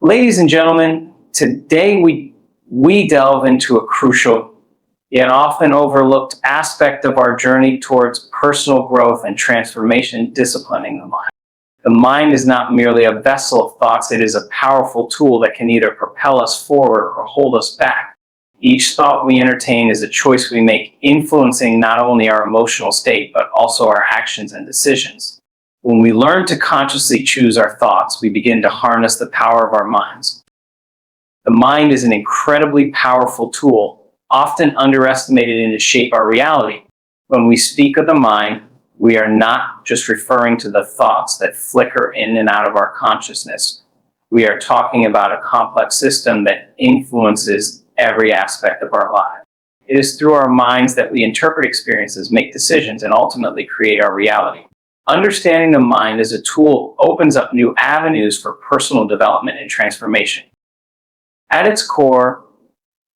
Ladies and gentlemen, today we delve into a crucial yet often overlooked aspect of our journey towards personal growth and transformation, disciplining the mind. The mind is not merely a vessel of thoughts, it is a powerful tool that can either propel us forward or hold us back. Each thought we entertain is a choice we make, influencing not only our emotional state, but also our actions and decisions. When we learn to consciously choose our thoughts, we begin to harness the power of our minds. The mind is an incredibly powerful tool, often underestimated in to shape our reality. When we speak of the mind, we are not just referring to the thoughts that flicker in and out of our consciousness. We are talking about a complex system that influences every aspect of our life. It is through our minds that we interpret experiences, make decisions, and ultimately create our reality. Understanding the mind as a tool opens up new avenues for personal development and transformation. At its core,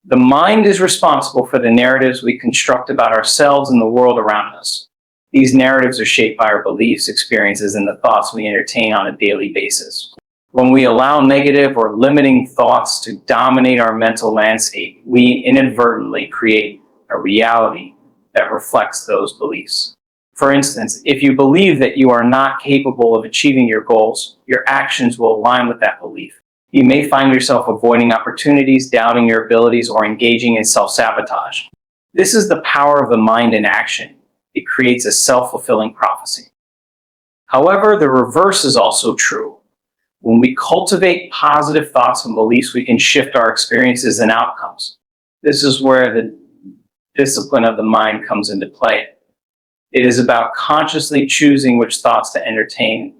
the mind is responsible for the narratives we construct about ourselves and the world around us. These narratives are shaped by our beliefs, experiences, and the thoughts we entertain on a daily basis. When we allow negative or limiting thoughts to dominate our mental landscape, we inadvertently create a reality that reflects those beliefs. For instance, if you believe that you are not capable of achieving your goals, your actions will align with that belief. You may find yourself avoiding opportunities, doubting your abilities, or engaging in self-sabotage. This is the power of the mind in action. It creates a self-fulfilling prophecy. However, the reverse is also true. When we cultivate positive thoughts and beliefs, we can shift our experiences and outcomes. This is where the discipline of the mind comes into play. It is about consciously choosing which thoughts to entertain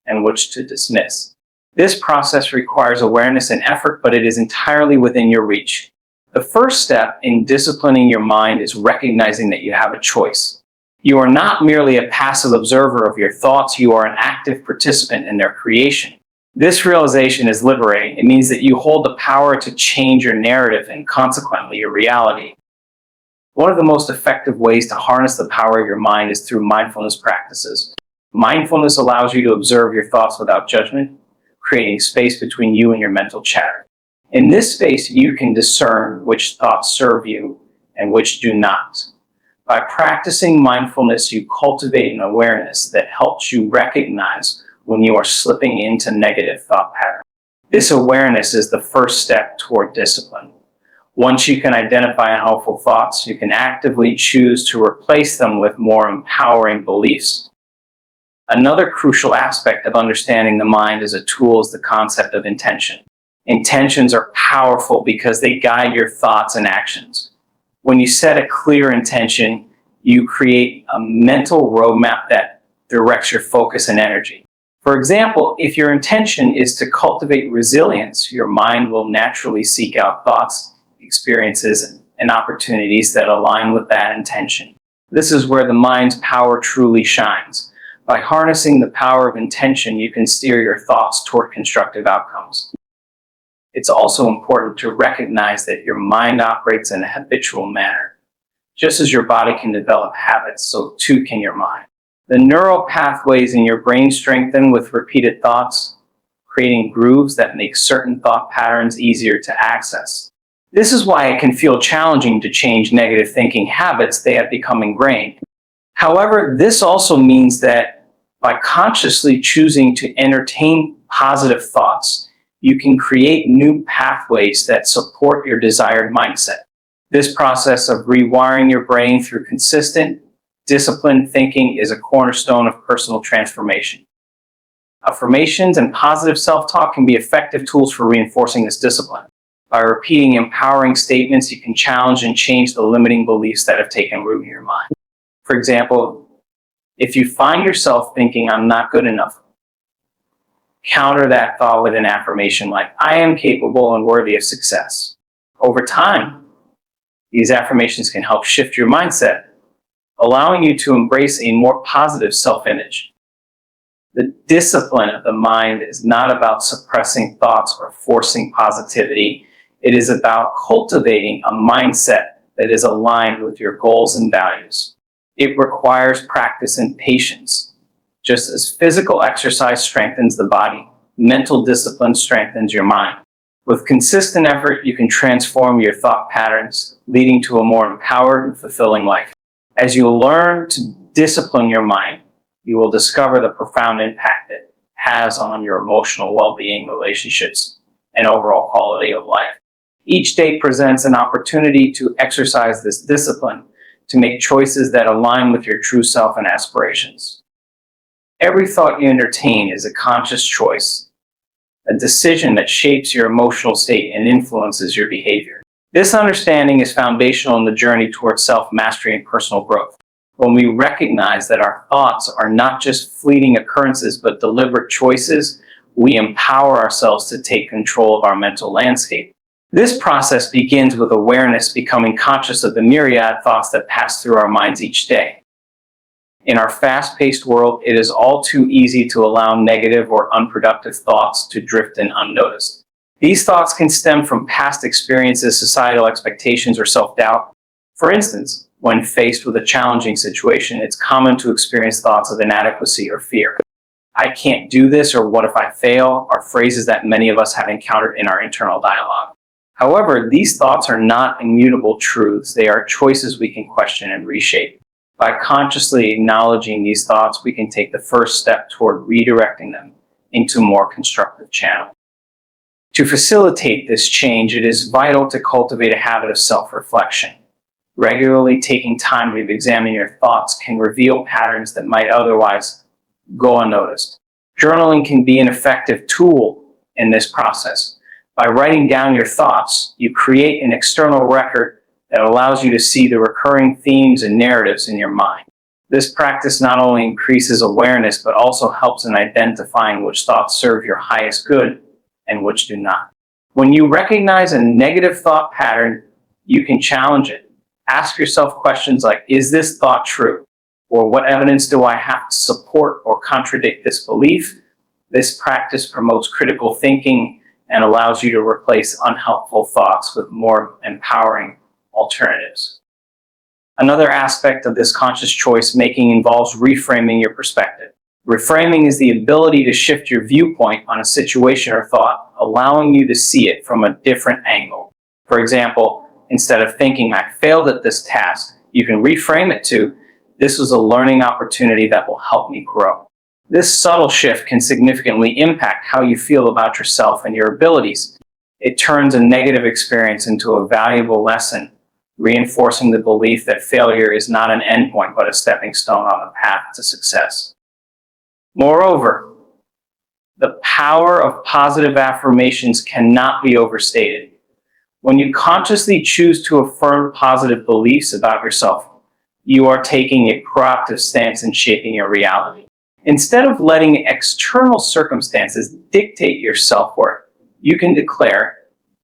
and which to dismiss. This process requires awareness and effort, but it is entirely within your reach. The first step in disciplining your mind is recognizing that you have a choice. You are not merely a passive observer of your thoughts, you are an active participant in their creation. This realization is liberating. It means that you hold the power to change your narrative and consequently your reality. One of the most effective ways to harness the power of your mind is through mindfulness practices. Mindfulness allows you to observe your thoughts without judgment, creating space between you and your mental chatter. In this space, you can discern which thoughts serve you and which do not. By practicing mindfulness, you cultivate an awareness that helps you recognize when you are slipping into negative thought patterns. This awareness is the first step toward discipline. Once you can identify unhelpful thoughts, you can actively choose to replace them with more empowering beliefs. Another crucial aspect of understanding the mind as a tool is the concept of intention. Intentions are powerful because they guide your thoughts and actions. When you set a clear intention, you create a mental roadmap that directs your focus and energy. For example, if your intention is to cultivate resilience, your mind will naturally seek out thoughts, experiences, and opportunities that align with that intention. This is where the mind's power truly shines. By harnessing the power of intention, you can steer your thoughts toward constructive outcomes. It's also important to recognize that your mind operates in a habitual manner. Just as your body can develop habits, so too can your mind. The neural pathways in your brain strengthen with repeated thoughts, creating grooves that make certain thought patterns easier to access. This is why it can feel challenging to change negative thinking habits. They have become ingrained. However, this also means that by consciously choosing to entertain positive thoughts, you can create new pathways that support your desired mindset. This process of rewiring your brain through consistent, disciplined thinking is a cornerstone of personal transformation. Affirmations and positive self-talk can be effective tools for reinforcing this discipline. By repeating empowering statements, you can challenge and change the limiting beliefs that have taken root in your mind. For example, if you find yourself thinking, "I'm not good enough," counter that thought with an affirmation like, "I am capable and worthy of success." Over time, these affirmations can help shift your mindset, allowing you to embrace a more positive self-image. The discipline of the mind is not about suppressing thoughts or forcing positivity. It is about cultivating a mindset that is aligned with your goals and values. It requires practice and patience. Just as physical exercise strengthens the body, mental discipline strengthens your mind. With consistent effort, you can transform your thought patterns, leading to a more empowered and fulfilling life. As you learn to discipline your mind, you will discover the profound impact it has on your emotional well-being, relationships, and overall quality of life. Each day presents an opportunity to exercise this discipline, to make choices that align with your true self and aspirations. Every thought you entertain is a conscious choice, a decision that shapes your emotional state and influences your behavior. This understanding is foundational in the journey towards self-mastery and personal growth. When we recognize that our thoughts are not just fleeting occurrences but deliberate choices, we empower ourselves to take control of our mental landscape. This process begins with awareness, becoming conscious of the myriad thoughts that pass through our minds each day. In our fast-paced world, it is all too easy to allow negative or unproductive thoughts to drift in unnoticed. These thoughts can stem from past experiences, societal expectations, or self-doubt. For instance, when faced with a challenging situation, it's common to experience thoughts of inadequacy or fear. "I can't do this," or "what if I fail?" are phrases that many of us have encountered in our internal dialogue. However, these thoughts are not immutable truths. They are choices we can question and reshape. By consciously acknowledging these thoughts, we can take the first step toward redirecting them into a more constructive channel. To facilitate this change, it is vital to cultivate a habit of self-reflection. Regularly taking time to examine your thoughts can reveal patterns that might otherwise go unnoticed. Journaling can be an effective tool in this process. By writing down your thoughts, you create an external record that allows you to see the recurring themes and narratives in your mind. This practice not only increases awareness, but also helps in identifying which thoughts serve your highest good and which do not. When you recognize a negative thought pattern, you can challenge it. Ask yourself questions like, "Is this thought true?" Or "What evidence do I have to support or contradict this belief?" This practice promotes critical thinking and allows you to replace unhelpful thoughts with more empowering alternatives. Another aspect of this conscious choice making involves reframing your perspective. Reframing is the ability to shift your viewpoint on a situation or thought, allowing you to see it from a different angle. For example, instead of thinking, "I failed at this task," you can reframe it to, "This was a learning opportunity that will help me grow." This subtle shift can significantly impact how you feel about yourself and your abilities. It turns a negative experience into a valuable lesson, reinforcing the belief that failure is not an endpoint but a stepping stone on the path to success. Moreover, the power of positive affirmations cannot be overstated. When you consciously choose to affirm positive beliefs about yourself, you are taking a proactive stance in shaping your reality. Instead of letting external circumstances dictate your self-worth, you can declare,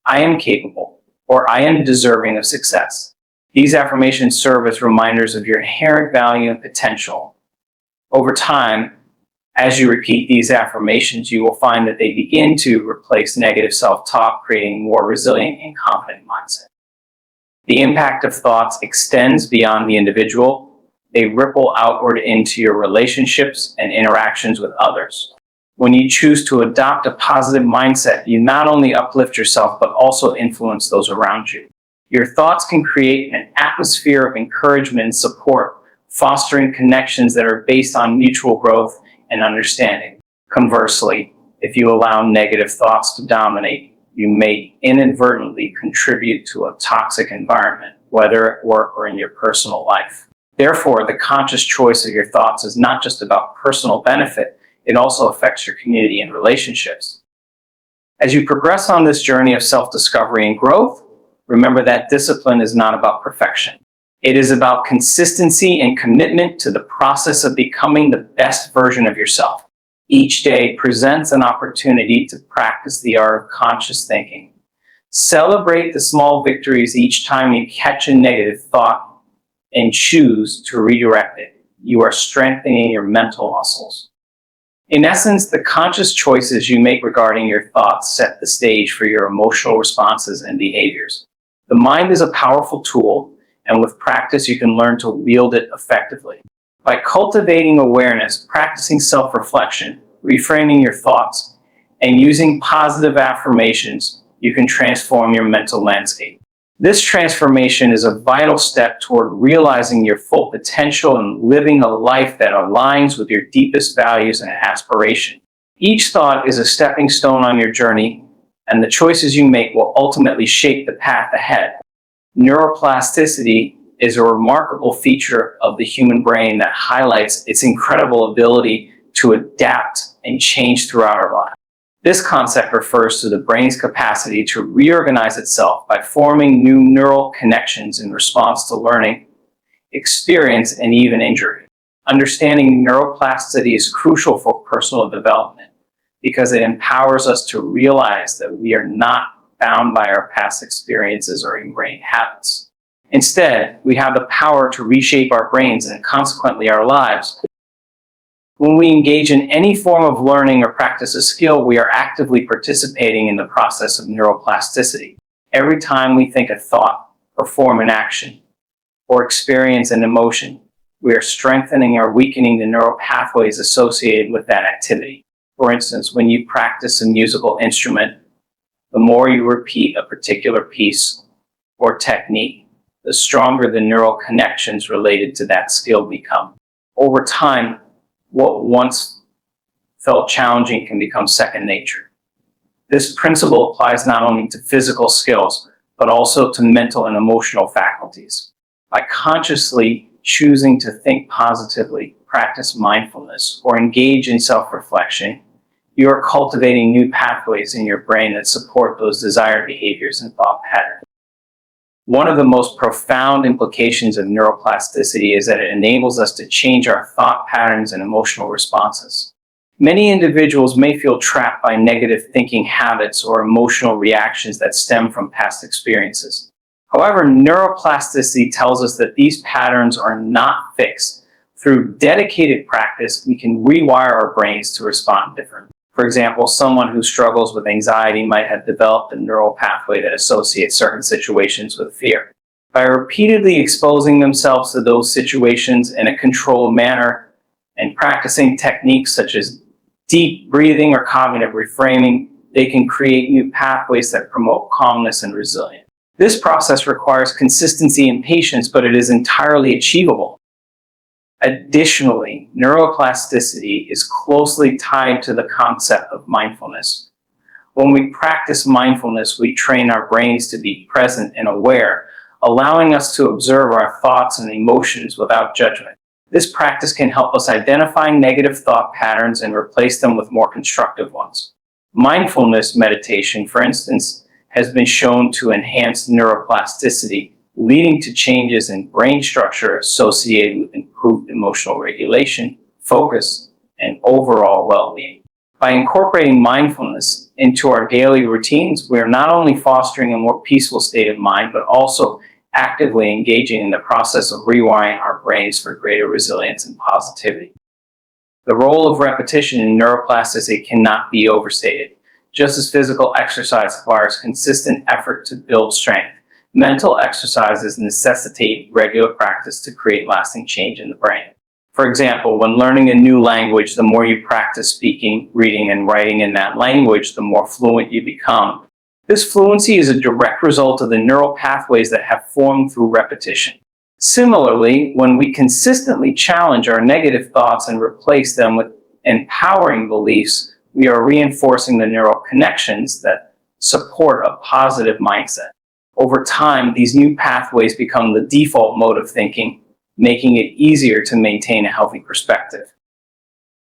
"I am capable," or "I am deserving of success." These affirmations serve as reminders of your inherent value and potential. Over time, as you repeat these affirmations, you will find that they begin to replace negative self-talk, creating a more resilient and confident mindset. The impact of thoughts extends beyond the individual. They ripple outward into your relationships and interactions with others. When you choose to adopt a positive mindset, you not only uplift yourself, but also influence those around you. Your thoughts can create an atmosphere of encouragement and support, fostering connections that are based on mutual growth and understanding. Conversely, if you allow negative thoughts to dominate, you may inadvertently contribute to a toxic environment, whether at work or in your personal life. Therefore, the conscious choice of your thoughts is not just about personal benefit, it also affects your community and relationships. As you progress on this journey of self-discovery and growth, remember that discipline is not about perfection. It is about consistency and commitment to the process of becoming the best version of yourself. Each day presents an opportunity to practice the art of conscious thinking. Celebrate the small victories each time you catch a negative thought and choose to redirect it. You are strengthening your mental muscles. In essence, the conscious choices you make regarding your thoughts set the stage for your emotional responses and behaviors. The mind is a powerful tool, and with practice, you can learn to wield it effectively. By cultivating awareness, practicing self-reflection, reframing your thoughts, And using positive affirmations, you can transform your mental landscape. This transformation is a vital step toward realizing your full potential and living a life that aligns with your deepest values and aspirations. Each thought is a stepping stone on your journey, and the choices you make will ultimately shape the path ahead. Neuroplasticity is a remarkable feature of the human brain that highlights its incredible ability to adapt and change throughout our lives. This concept refers to the brain's capacity to reorganize itself by forming new neural connections in response to learning, experience, and even injury. Understanding neuroplasticity is crucial for personal development because it empowers us to realize that we are not bound by our past experiences or ingrained habits. Instead, we have the power to reshape our brains and consequently our lives. When we engage in any form of learning or practice a skill, we are actively participating in the process of neuroplasticity. Every time we think a thought, perform an action, or experience an emotion, we are strengthening or weakening the neural pathways associated with that activity. For instance, when you practice a musical instrument, the more you repeat a particular piece or technique, the stronger the neural connections related to that skill become. Over time, what once felt challenging can become second nature. This principle applies not only to physical skills, but also to mental and emotional faculties. By consciously choosing to think positively, practice mindfulness, or engage in self-reflection, you are cultivating new pathways in your brain that support those desired behaviors and thought patterns. One of the most profound implications of neuroplasticity is that it enables us to change our thought patterns and emotional responses. Many individuals may feel trapped by negative thinking habits or emotional reactions that stem from past experiences. However, neuroplasticity tells us that these patterns are not fixed. Through dedicated practice, we can rewire our brains to respond differently. For example, someone who struggles with anxiety might have developed a neural pathway that associates certain situations with fear. By repeatedly exposing themselves to those situations in a controlled manner and practicing techniques such as deep breathing or cognitive reframing, they can create new pathways that promote calmness and resilience. This process requires consistency and patience, but it is entirely achievable. Additionally, neuroplasticity is closely tied to the concept of mindfulness. When we practice mindfulness, we train our brains to be present and aware, allowing us to observe our thoughts and emotions without judgment. This practice can help us identify negative thought patterns and replace them with more constructive ones. Mindfulness meditation, for instance, has been shown to enhance neuroplasticity, leading to changes in brain structure associated with improved emotional regulation, focus, and overall well-being. By incorporating mindfulness into our daily routines, we are not only fostering a more peaceful state of mind, but also actively engaging in the process of rewiring our brains for greater resilience and positivity. The role of repetition in neuroplasticity cannot be overstated. Just as physical exercise requires consistent effort to build strength, mental exercises necessitate regular practice to create lasting change in the brain. For example, when learning a new language, the more you practice speaking, reading, and writing in that language, the more fluent you become. This fluency is a direct result of the neural pathways that have formed through repetition. Similarly, when we consistently challenge our negative thoughts and replace them with empowering beliefs, we are reinforcing the neural connections that support a positive mindset. Over time, these new pathways become the default mode of thinking, making it easier to maintain a healthy perspective.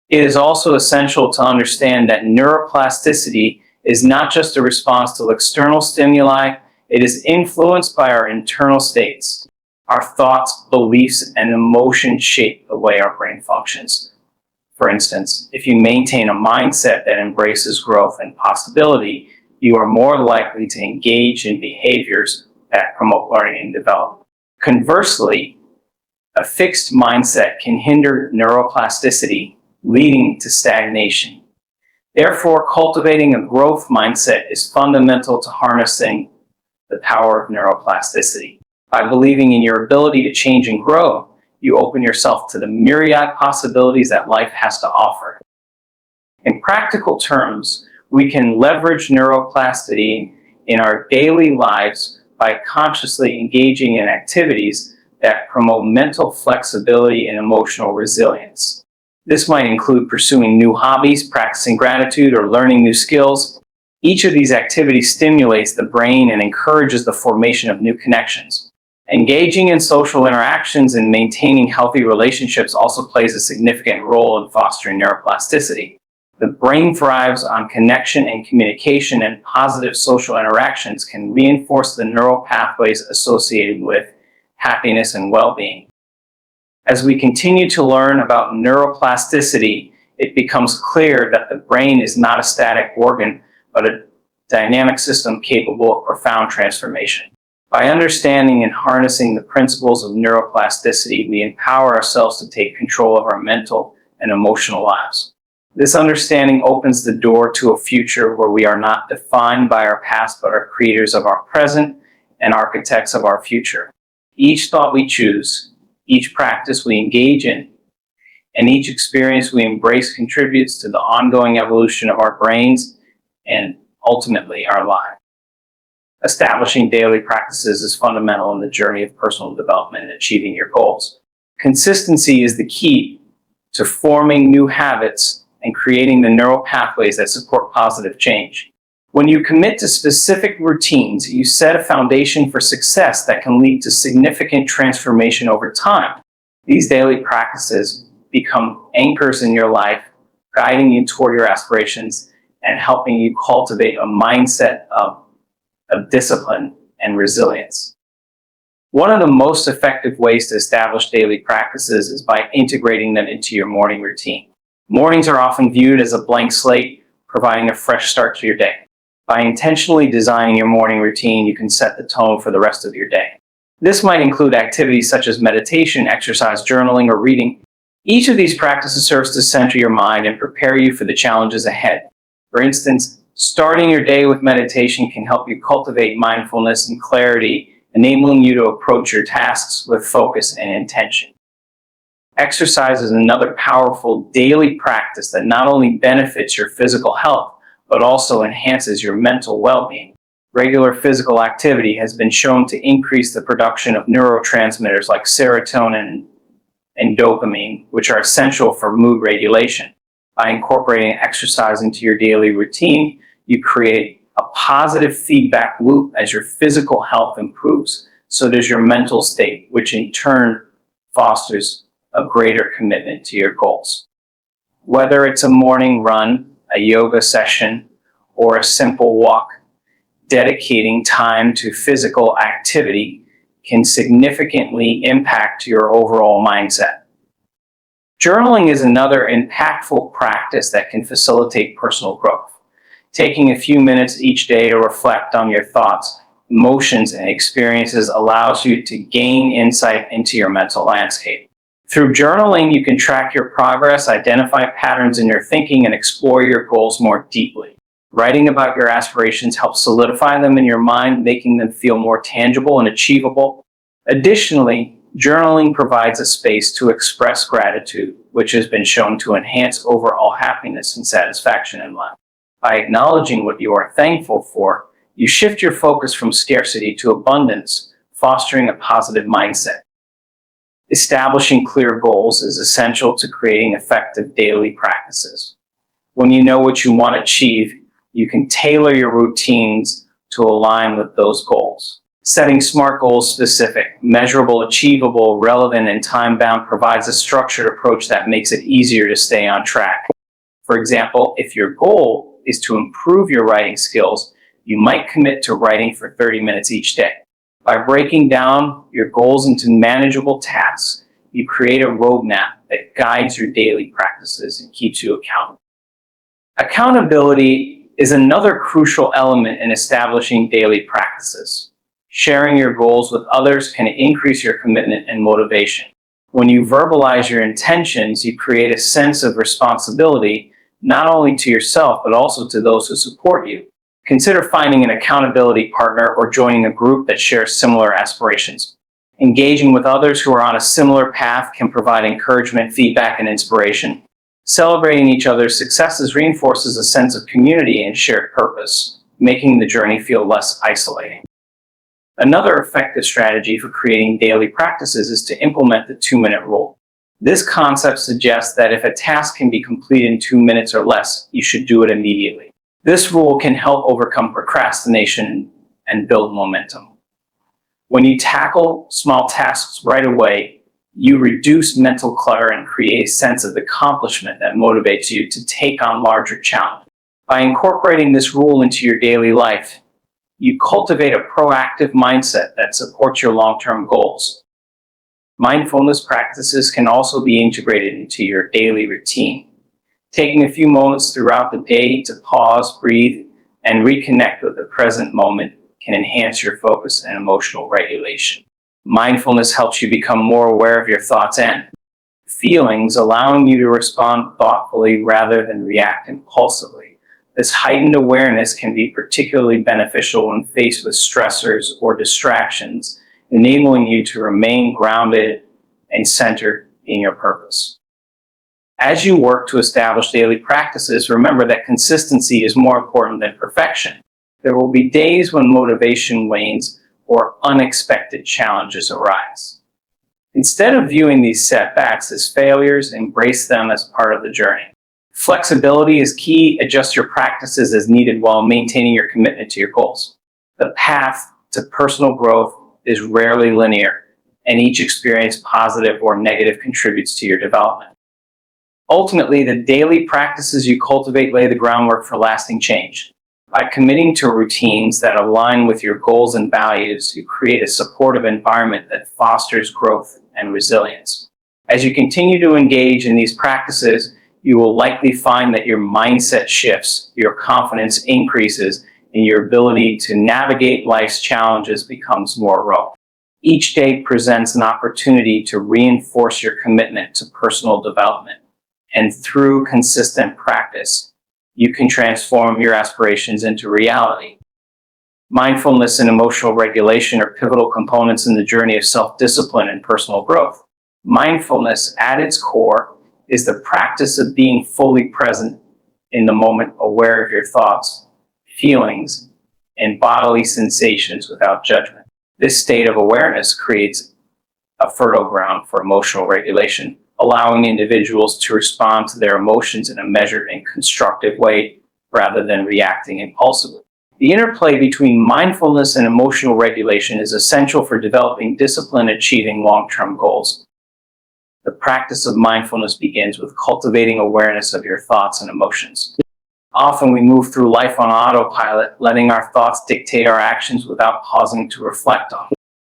It is also essential to understand that neuroplasticity is not just a response to external stimuli, it is influenced by our internal states. Our thoughts, beliefs, and emotions shape the way our brain functions. For instance, if you maintain a mindset that embraces growth and possibility, you are more likely to engage in behaviors that promote learning and development. Conversely, a fixed mindset can hinder neuroplasticity, leading to stagnation. Therefore, cultivating a growth mindset is fundamental to harnessing the power of neuroplasticity. By believing in your ability to change and grow, you open yourself to the myriad possibilities that life has to offer. In practical terms, We can leverage neuroplasticity in our daily lives by consciously engaging in activities that promote mental flexibility and emotional resilience. This might include pursuing new hobbies, practicing gratitude, or learning new skills. Each of these activities stimulates the brain and encourages the formation of new connections. Engaging in social interactions and maintaining healthy relationships also plays a significant role in fostering neuroplasticity. The brain thrives on connection and communication, and positive social interactions can reinforce the neural pathways associated with happiness and well-being. As we continue to learn about neuroplasticity, it becomes clear that the brain is not a static organ, but a dynamic system capable of profound transformation. By understanding and harnessing the principles of neuroplasticity, we empower ourselves to take control of our mental and emotional lives. This understanding opens the door to a future where we are not defined by our past, but are creators of our present and architects of our future. Each thought we choose, each practice we engage in, and each experience we embrace contributes to the ongoing evolution of our brains and ultimately our lives. Establishing daily practices is fundamental in the journey of personal development and achieving your goals. Consistency is the key to forming new habits and creating the neural pathways that support positive change. When you commit to specific routines, you set a foundation for success that can lead to significant transformation over time. These daily practices become anchors in your life, guiding you toward your aspirations and helping you cultivate a mindset of discipline and resilience. One of the most effective ways to establish daily practices is by integrating them into your morning routine. Mornings are often viewed as a blank slate, providing a fresh start to your day. By intentionally designing your morning routine, you can set the tone for the rest of your day. This might include activities such as meditation, exercise, journaling, or reading. Each of these practices serves to center your mind and prepare you for the challenges ahead. For instance, starting your day with meditation can help you cultivate mindfulness and clarity, enabling you to approach your tasks with focus and intention. Exercise is another powerful daily practice that not only benefits your physical health, but also enhances your mental well-being. Regular physical activity has been shown to increase the production of neurotransmitters like serotonin and dopamine, which are essential for mood regulation. By incorporating exercise into your daily routine, you create a positive feedback loop. As your physical health improves, so does your mental state, which in turn fosters a greater commitment to your goals. Whether it's a morning run, a yoga session, or a simple walk, dedicating time to physical activity can significantly impact your overall mindset. Journaling is another impactful practice that can facilitate personal growth. Taking a few minutes each day to reflect on your thoughts, emotions, and experiences allows you to gain insight into your mental landscape. Through journaling, you can track your progress, identify patterns in your thinking, and explore your goals more deeply. Writing about your aspirations helps solidify them in your mind, making them feel more tangible and achievable. Additionally, journaling provides a space to express gratitude, which has been shown to enhance overall happiness and satisfaction in life. By acknowledging what you are thankful for, you shift your focus from scarcity to abundance, fostering a positive mindset. Establishing clear goals is essential to creating effective daily practices. When you know what you want to achieve, you can tailor your routines to align with those goals. Setting SMART goals specific, measurable, achievable, relevant, and time-bound provides a structured approach that makes it easier to stay on track. For example, if your goal is to improve your writing skills, you might commit to writing for 30 minutes each day. By breaking down your goals into manageable tasks, you create a roadmap that guides your daily practices and keeps you accountable. Accountability is another crucial element in establishing daily practices. Sharing your goals with others can increase your commitment and motivation. When you verbalize your intentions, you create a sense of responsibility, not only to yourself, but also to those who support you. Consider finding an accountability partner or joining a group that shares similar aspirations. Engaging with others who are on a similar path can provide encouragement, feedback, and inspiration. Celebrating each other's successes reinforces a sense of community and shared purpose, making the journey feel less isolating. Another effective strategy for creating daily practices is to implement the 2-minute rule. This concept suggests that if a task can be completed in 2 minutes or less, you should do it immediately. This rule can help overcome procrastination and build momentum. When you tackle small tasks right away, you reduce mental clutter and create a sense of accomplishment that motivates you to take on larger challenges. By incorporating this rule into your daily life, you cultivate a proactive mindset that supports your long-term goals. Mindfulness practices can also be integrated into your daily routine. Taking a few moments throughout the day to pause, breathe, and reconnect with the present moment can enhance your focus and emotional regulation. Mindfulness helps you become more aware of your thoughts and feelings, allowing you to respond thoughtfully rather than react impulsively. This heightened awareness can be particularly beneficial when faced with stressors or distractions, enabling you to remain grounded and centered in your purpose. As you work to establish daily practices, remember that consistency is more important than perfection. There will be days when motivation wanes or unexpected challenges arise. Instead of viewing these setbacks as failures, embrace them as part of the journey. Flexibility is key. Adjust your practices as needed while maintaining your commitment to your goals. The path to personal growth is rarely linear, and each experience, positive or negative, contributes to your development. Ultimately, the daily practices you cultivate lay the groundwork for lasting change. By committing to routines that align with your goals and values, you create a supportive environment that fosters growth and resilience. As you continue to engage in these practices, you will likely find that your mindset shifts, your confidence increases, and your ability to navigate life's challenges becomes more robust. Each day presents an opportunity to reinforce your commitment to personal development. And through consistent practice, you can transform your aspirations into reality. Mindfulness and emotional regulation are pivotal components in the journey of self-discipline and personal growth. Mindfulness, at its core, is the practice of being fully present in the moment, aware of your thoughts, feelings, and bodily sensations without judgment. This state of awareness creates a fertile ground for emotional regulation, allowing individuals to respond to their emotions in a measured and constructive way rather than reacting impulsively. The interplay between mindfulness and emotional regulation is essential for developing discipline and achieving long-term goals. The practice of mindfulness begins with cultivating awareness of your thoughts and emotions. Often we move through life on autopilot, letting our thoughts dictate our actions without pausing to reflect on them.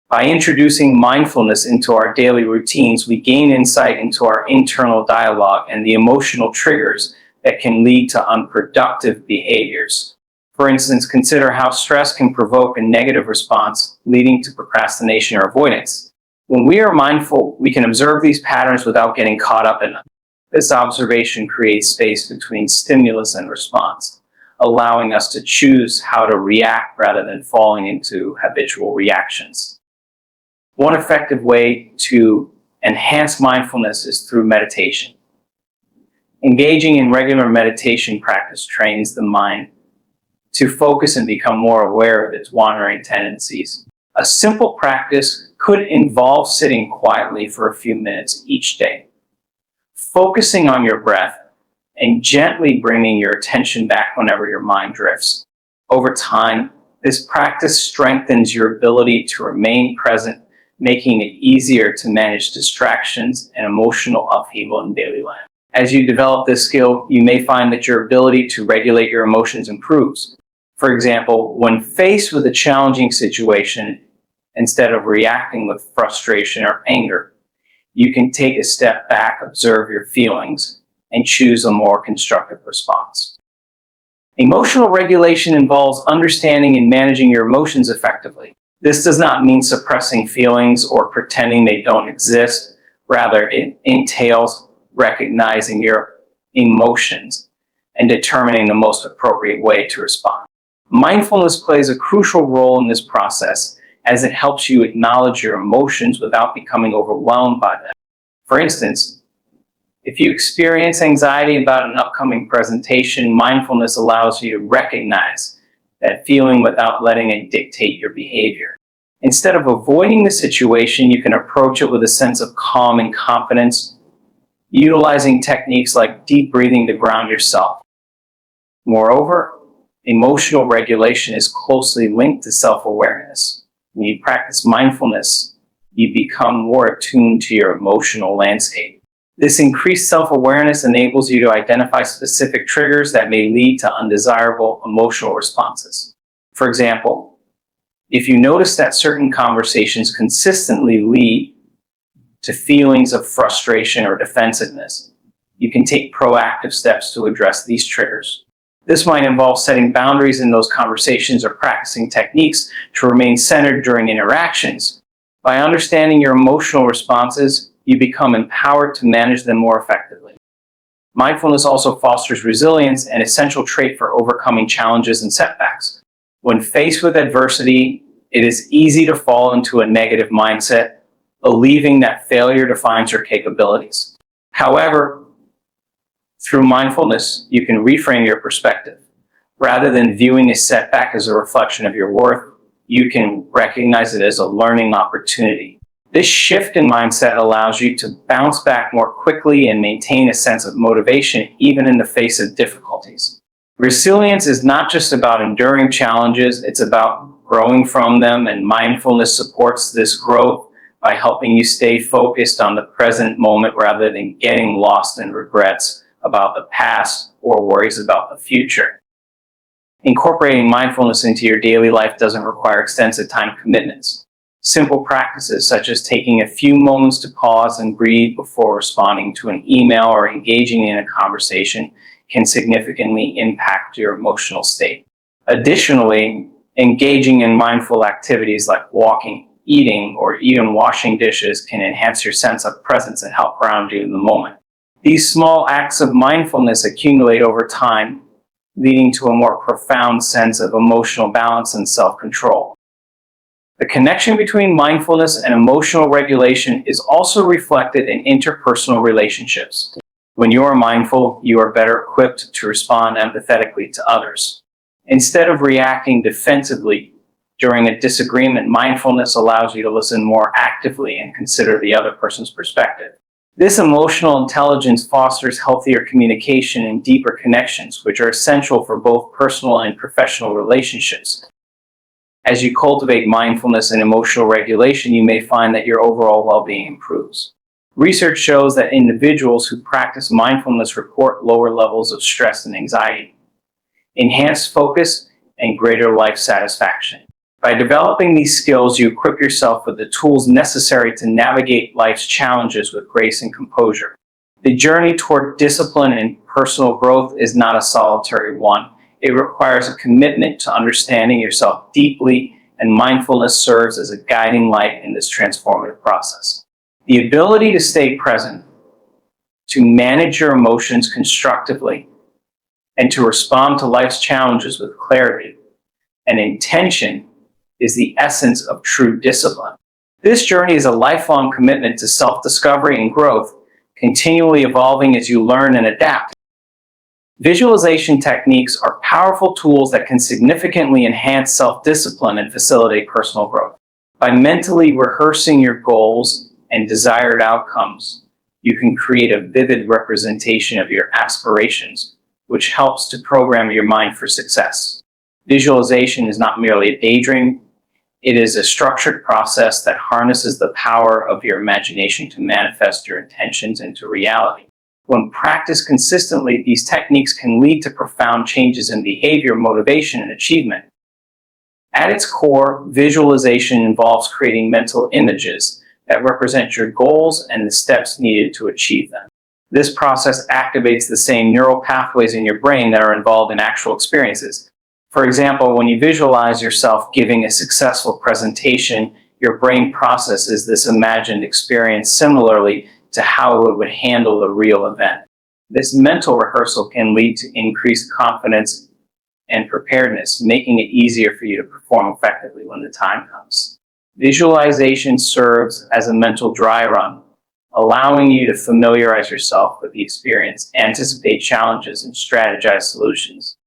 By introducing mindfulness into our daily routines, we gain insight into our internal dialogue and the emotional triggers that can lead to unproductive behaviors. For instance, consider how stress can provoke a negative response, leading to procrastination or avoidance. When we are mindful, we can observe these patterns without getting caught up in them. This observation creates space between stimulus and response, allowing us to choose how to react rather than falling into habitual reactions. One effective way to enhance mindfulness is through meditation. Engaging in regular meditation practice trains the mind to focus and become more aware of its wandering tendencies. A simple practice could involve sitting quietly for a few minutes each day, focusing on your breath and gently bringing your attention back whenever your mind drifts. Over time, this practice strengthens your ability to remain present, making it easier to manage distractions and emotional upheaval in daily life. As you develop this skill, you may find that your ability to regulate your emotions improves. For example, when faced with a challenging situation, instead of reacting with frustration or anger, you can take a step back, observe your feelings, and choose a more constructive response. Emotional regulation involves understanding and managing your emotions effectively. This does not mean suppressing feelings or pretending they don't exist. Rather, it entails recognizing your emotions and determining the most appropriate way to respond. Mindfulness plays a crucial role in this process as it helps you acknowledge your emotions without becoming overwhelmed by them. For instance, If you experience anxiety about an upcoming presentation, mindfulness allows you to recognize that feeling without letting it dictate your behavior. Instead of avoiding the situation, you can approach it with a sense of calm and confidence, utilizing techniques like deep breathing to ground yourself. Moreover, emotional regulation is closely linked to self-awareness. When you practice mindfulness, you become more attuned to your emotional landscape. This increased self-awareness enables you to identify specific triggers that may lead to undesirable emotional responses. For example, if you notice that certain conversations consistently lead to feelings of frustration or defensiveness, you can take proactive steps to address these triggers. This might involve setting boundaries in those conversations or practicing techniques to remain centered during interactions. By understanding your emotional responses, you become empowered to manage them more effectively. Mindfulness also fosters resilience, an essential trait for overcoming challenges and setbacks. When faced with adversity, it is easy to fall into a negative mindset, believing that failure defines your capabilities. However, through mindfulness, you can reframe your perspective. Rather than viewing a setback as a reflection of your worth, you can recognize it as a learning opportunity. This shift in mindset allows you to bounce back more quickly and maintain a sense of motivation even in the face of difficulties. Resilience is not just about enduring challenges, it's about growing from them, and mindfulness supports this growth by helping you stay focused on the present moment rather than getting lost in regrets about the past or worries about the future. Incorporating mindfulness into your daily life doesn't require extensive time commitments. Simple practices such as taking a few moments to pause and breathe before responding to an email or engaging in a conversation can significantly impact your emotional state. Additionally, engaging in mindful activities like walking, eating, or even washing dishes can enhance your sense of presence and help ground you in the moment. These small acts of mindfulness accumulate over time, leading to a more profound sense of emotional balance and self-control. The connection between mindfulness and emotional regulation is also reflected in interpersonal relationships. When you are mindful, you are better equipped to respond empathetically to others. Instead of reacting defensively during a disagreement, mindfulness allows you to listen more actively and consider the other person's perspective. This emotional intelligence fosters healthier communication and deeper connections, which are essential for both personal and professional relationships. As you cultivate mindfulness and emotional regulation, you may find that your overall well-being improves. Research shows that individuals who practice mindfulness report lower levels of stress and anxiety, enhanced focus, and greater life satisfaction. By developing these skills, you equip yourself with the tools necessary to navigate life's challenges with grace and composure. The journey toward discipline and personal growth is not a solitary one. It requires a commitment to understanding yourself deeply, and mindfulness serves as a guiding light in this transformative process. The ability to stay present, to manage your emotions constructively, and to respond to life's challenges with clarity and intention is the essence of true discipline. This journey is a lifelong commitment to self-discovery and growth, continually evolving as you learn and adapt. Visualization techniques are powerful tools that can significantly enhance self-discipline and facilitate personal growth. By mentally rehearsing your goals and desired outcomes, you can create a vivid representation of your aspirations, which helps to program your mind for success. Visualization is not merely a daydream, it is a structured process that harnesses the power of your imagination to manifest your intentions into reality. When practiced consistently, these techniques can lead to profound changes in behavior, motivation, and achievement. At its core, visualization involves creating mental images that represent your goals and the steps needed to achieve them. This process activates the same neural pathways in your brain that are involved in actual experiences. For example, when you visualize yourself giving a successful presentation, your brain processes this imagined experience similarly to how it would handle the real event. This mental rehearsal can lead to increased confidence and preparedness, making it easier for you to perform effectively when the time comes. Visualization serves as a mental dry run, allowing you to familiarize yourself with the experience, anticipate challenges, and strategize solutions.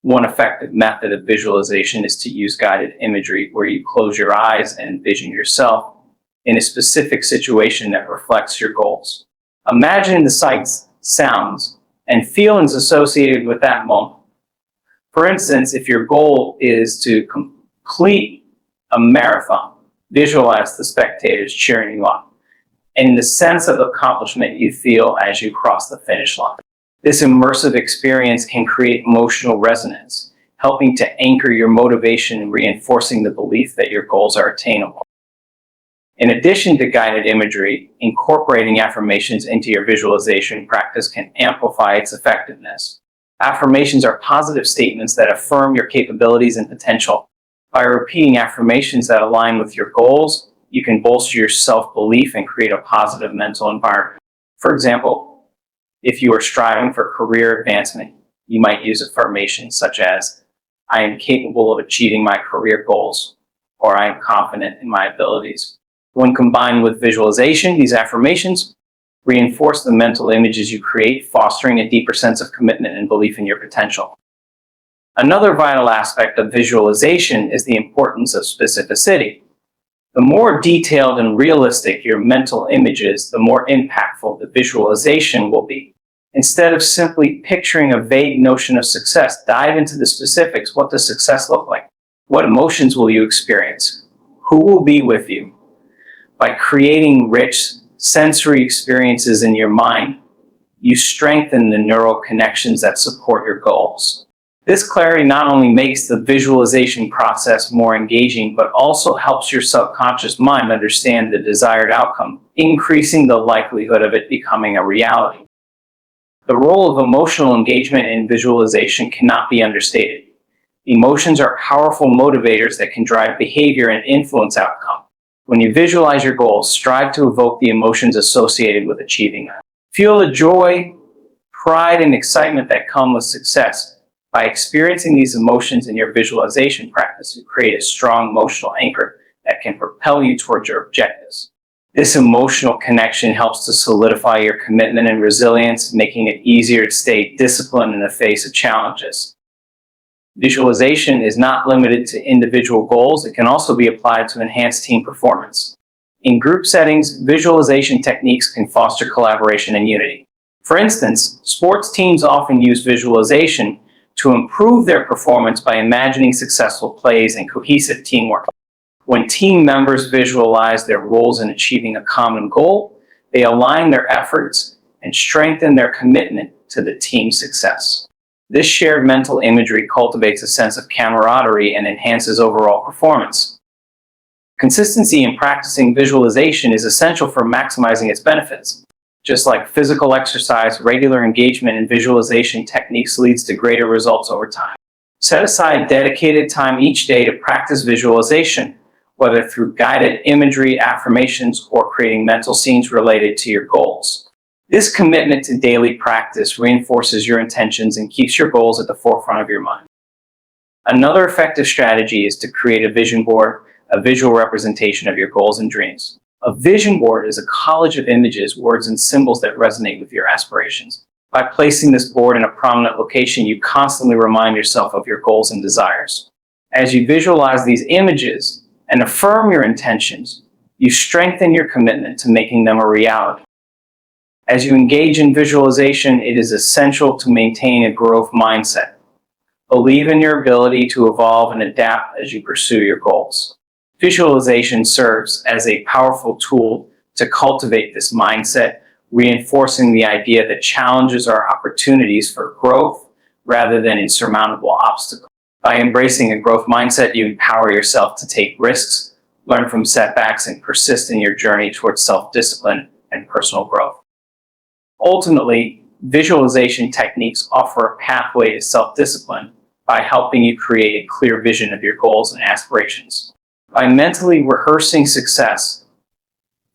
One effective method of visualization is to use guided imagery, where you close your eyes and envision yourself in a specific situation that reflects your goals. Imagine the sights, sounds, and feelings associated with that moment. For instance, if your goal is to complete a marathon, visualize the spectators cheering you on and the sense of accomplishment you feel as you cross the finish line. This immersive experience can create emotional resonance, helping to anchor your motivation and reinforcing the belief that your goals are attainable. In addition to guided imagery, incorporating affirmations into your visualization practice can amplify its effectiveness. Affirmations are positive statements that affirm your capabilities and potential. By repeating affirmations that align with your goals, you can bolster your self-belief and create a positive mental environment. For example, if you are striving for career advancement, you might use affirmations such as, "I am capable of achieving my career goals," or "I am confident in my abilities." When combined with visualization, these affirmations reinforce the mental images you create, fostering a deeper sense of commitment and belief in your potential. Another vital aspect of visualization is the importance of specificity. The more detailed and realistic your mental image is, the more impactful the visualization will be. Instead of simply picturing a vague notion of success, dive into the specifics. What does success look like? What emotions will you experience? Who will be with you? By creating rich sensory experiences in your mind, you strengthen the neural connections that support your goals. This clarity not only makes the visualization process more engaging, but also helps your subconscious mind understand the desired outcome, increasing the likelihood of it becoming a reality. The role of emotional engagement in visualization cannot be understated. Emotions are powerful motivators that can drive behavior and influence outcome. When you visualize your goals, strive to evoke the emotions associated with achieving them. Feel the joy, pride, and excitement that come with success. By experiencing these emotions in your visualization practice, you create a strong emotional anchor that can propel you towards your objectives. This emotional connection helps to solidify your commitment and resilience, making it easier to stay disciplined in the face of challenges. Visualization is not limited to individual goals. It can also be applied to enhance team performance. In group settings, visualization techniques can foster collaboration and unity. For instance, sports teams often use visualization to improve their performance by imagining successful plays and cohesive teamwork. When team members visualize their roles in achieving a common goal, they align their efforts and strengthen their commitment to the team's success. This shared mental imagery cultivates a sense of camaraderie and enhances overall performance. Consistency in practicing visualization is essential for maximizing its benefits. Just like physical exercise, regular engagement in visualization techniques leads to greater results over time. Set aside dedicated time each day to practice visualization, whether through guided imagery, affirmations, or creating mental scenes related to your goals. This commitment to daily practice reinforces your intentions and keeps your goals at the forefront of your mind. Another effective strategy is to create a vision board, a visual representation of your goals and dreams. A vision board is a collage of images, words, and symbols that resonate with your aspirations. By placing this board in a prominent location, you constantly remind yourself of your goals and desires. As you visualize these images and affirm your intentions, you strengthen your commitment to making them a reality. As you engage in visualization, it is essential to maintain a growth mindset. Believe in your ability to evolve and adapt as you pursue your goals. Visualization serves as a powerful tool to cultivate this mindset, reinforcing the idea that challenges are opportunities for growth rather than insurmountable obstacles. By embracing a growth mindset, you empower yourself to take risks, learn from setbacks, and persist in your journey towards self-discipline and personal growth. Ultimately, visualization techniques offer a pathway to self-discipline by helping you create a clear vision of your goals and aspirations. By mentally rehearsing success,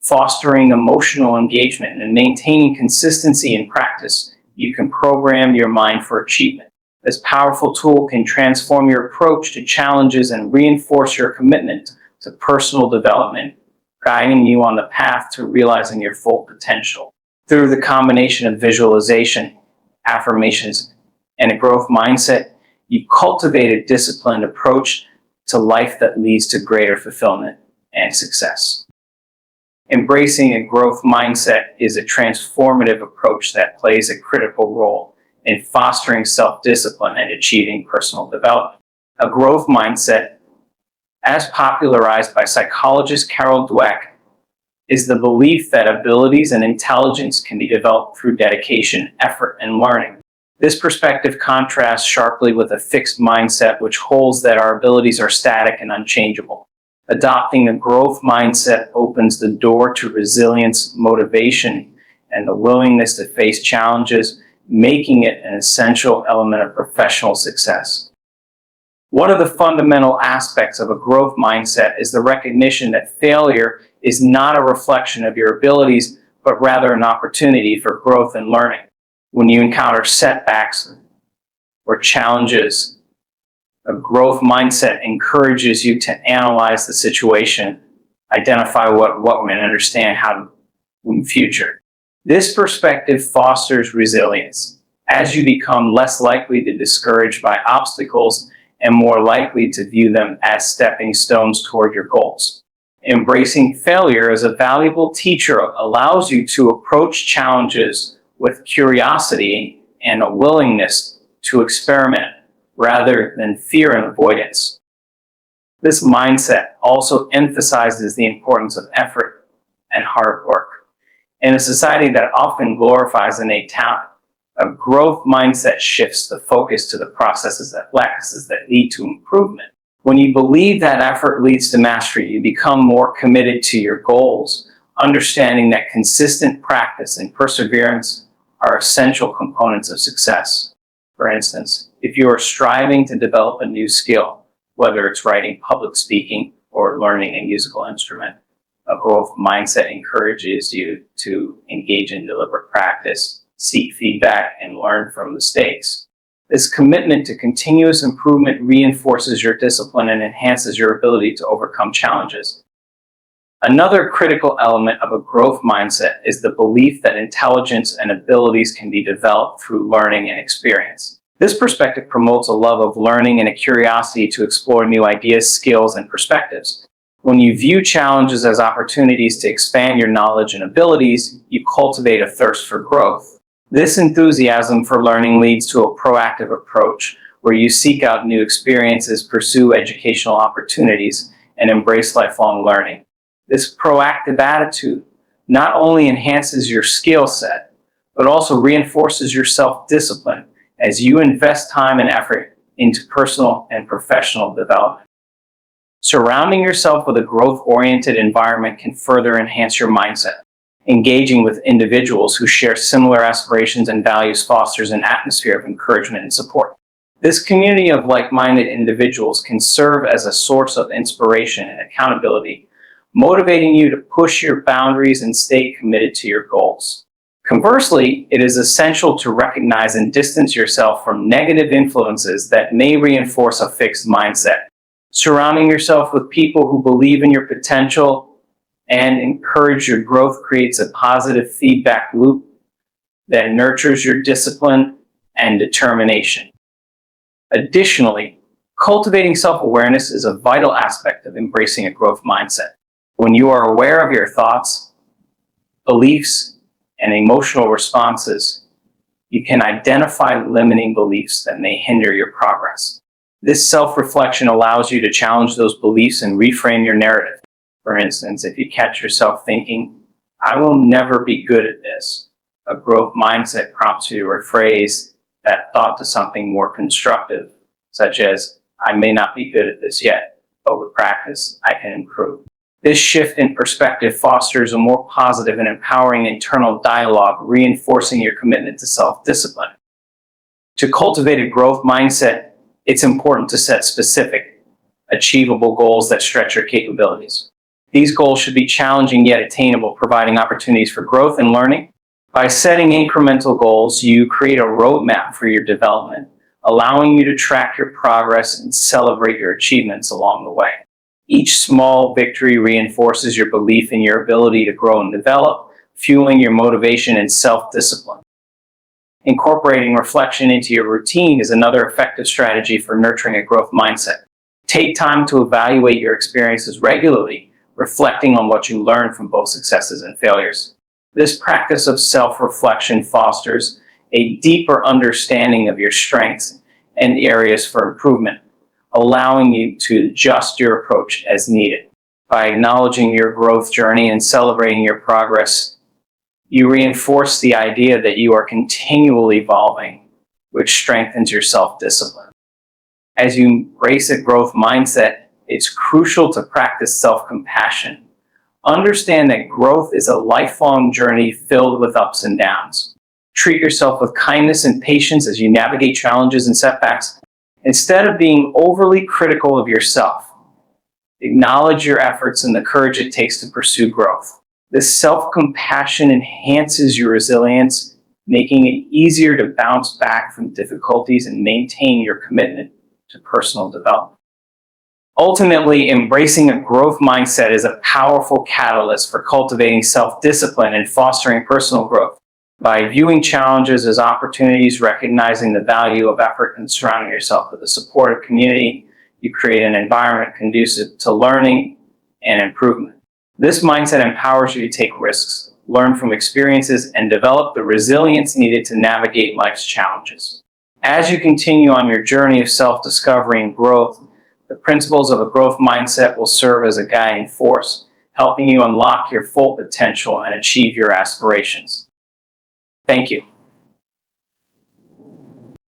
fostering emotional engagement, and maintaining consistency in practice, you can program your mind for achievement. This powerful tool can transform your approach to challenges and reinforce your commitment to personal development guiding you on the path to realizing your full potential. Through the combination of visualization, affirmations, and a growth mindset, you cultivate a disciplined approach to life that leads to greater fulfillment and success. Embracing a growth mindset is a transformative approach that plays a critical role in fostering self-discipline and achieving personal development. A growth mindset, as popularized by psychologist Carol Dweck, is the belief that abilities and intelligence can be developed through dedication, effort, and learning. This perspective contrasts sharply with a fixed mindset which holds that our abilities are static and unchangeable. Adopting a growth mindset opens the door to resilience, motivation, and the willingness to face challenges, making it an essential element of professional success. One of the fundamental aspects of a growth mindset is the recognition that failure is not a reflection of your abilities, but rather an opportunity for growth and learning. When you encounter setbacks or challenges, a growth mindset encourages you to analyze the situation, identify what went, and understand how to in the future. This perspective fosters resilience, as you become less likely to be discouraged by obstacles and more likely to view them as stepping stones toward your goals. Embracing failure as a valuable teacher allows you to approach challenges with curiosity and a willingness to experiment rather than fear and avoidance. This mindset also emphasizes the importance of effort and hard work. In a society that often glorifies innate talent, a growth mindset shifts the focus to the processes that lead to improvement. When you believe that effort leads to mastery, you become more committed to your goals, understanding that consistent practice and perseverance are essential components of success. For instance, if you are striving to develop a new skill, whether it's writing, public speaking, or learning a musical instrument, a growth mindset encourages you to engage in deliberate practice, seek feedback, and learn from mistakes. This commitment to continuous improvement reinforces your discipline and enhances your ability to overcome challenges. Another critical element of a growth mindset is the belief that intelligence and abilities can be developed through learning and experience. This perspective promotes a love of learning and a curiosity to explore new ideas, skills, and perspectives. When you view challenges as opportunities to expand your knowledge and abilities, you cultivate a thirst for growth. This enthusiasm for learning leads to a proactive approach where you seek out new experiences, pursue educational opportunities, and embrace lifelong learning. This proactive attitude not only enhances your skill set, but also reinforces your self-discipline as you invest time and effort into personal and professional development. Surrounding yourself with a growth-oriented environment can further enhance your mindset. Engaging with individuals who share similar aspirations and values fosters an atmosphere of encouragement and support. This community of like-minded individuals can serve as a source of inspiration and accountability, motivating you to push your boundaries and stay committed to your goals. Conversely, it is essential to recognize and distance yourself from negative influences that may reinforce a fixed mindset. Surrounding yourself with people who believe in your potential and encourage your growth creates a positive feedback loop that nurtures your discipline and determination. Additionally, cultivating self-awareness is a vital aspect of embracing a growth mindset. When you are aware of your thoughts, beliefs, and emotional responses, you can identify limiting beliefs that may hinder your progress. This self-reflection allows you to challenge those beliefs and reframe your narrative. For instance, if you catch yourself thinking, "I will never be good at this," a growth mindset prompts you to rephrase that thought to something more constructive, such as, "I may not be good at this yet, but with practice, I can improve." This shift in perspective fosters a more positive and empowering internal dialogue, reinforcing your commitment to self-discipline. To cultivate a growth mindset, it's important to set specific, achievable goals that stretch your capabilities. These goals should be challenging yet attainable, providing opportunities for growth and learning. By setting incremental goals, you create a roadmap for your development, allowing you to track your progress and celebrate your achievements along the way. Each small victory reinforces your belief in your ability to grow and develop, fueling your motivation and self-discipline. Incorporating reflection into your routine is another effective strategy for nurturing a growth mindset. Take time to evaluate your experiences regularly, reflecting on what you learned from both successes and failures. This practice of self-reflection fosters a deeper understanding of your strengths and areas for improvement, allowing you to adjust your approach as needed. By acknowledging your growth journey and celebrating your progress, you reinforce the idea that you are continually evolving, which strengthens your self-discipline. As you embrace a growth mindset, it's crucial to practice self-compassion. Understand that growth is a lifelong journey filled with ups and downs. Treat yourself with kindness and patience as you navigate challenges and setbacks. Instead of being overly critical of yourself, acknowledge your efforts and the courage it takes to pursue growth. This self-compassion enhances your resilience, making it easier to bounce back from difficulties and maintain your commitment to personal development. Ultimately, embracing a growth mindset is a powerful catalyst for cultivating self-discipline and fostering personal growth. By viewing challenges as opportunities, recognizing the value of effort, and surrounding yourself with a supportive community, you create an environment conducive to learning and improvement. This mindset empowers you to take risks, learn from experiences, and develop the resilience needed to navigate life's challenges. As you continue on your journey of self-discovery and growth, the principles of a growth mindset will serve as a guiding force, helping you unlock your full potential and achieve your aspirations. Thank you.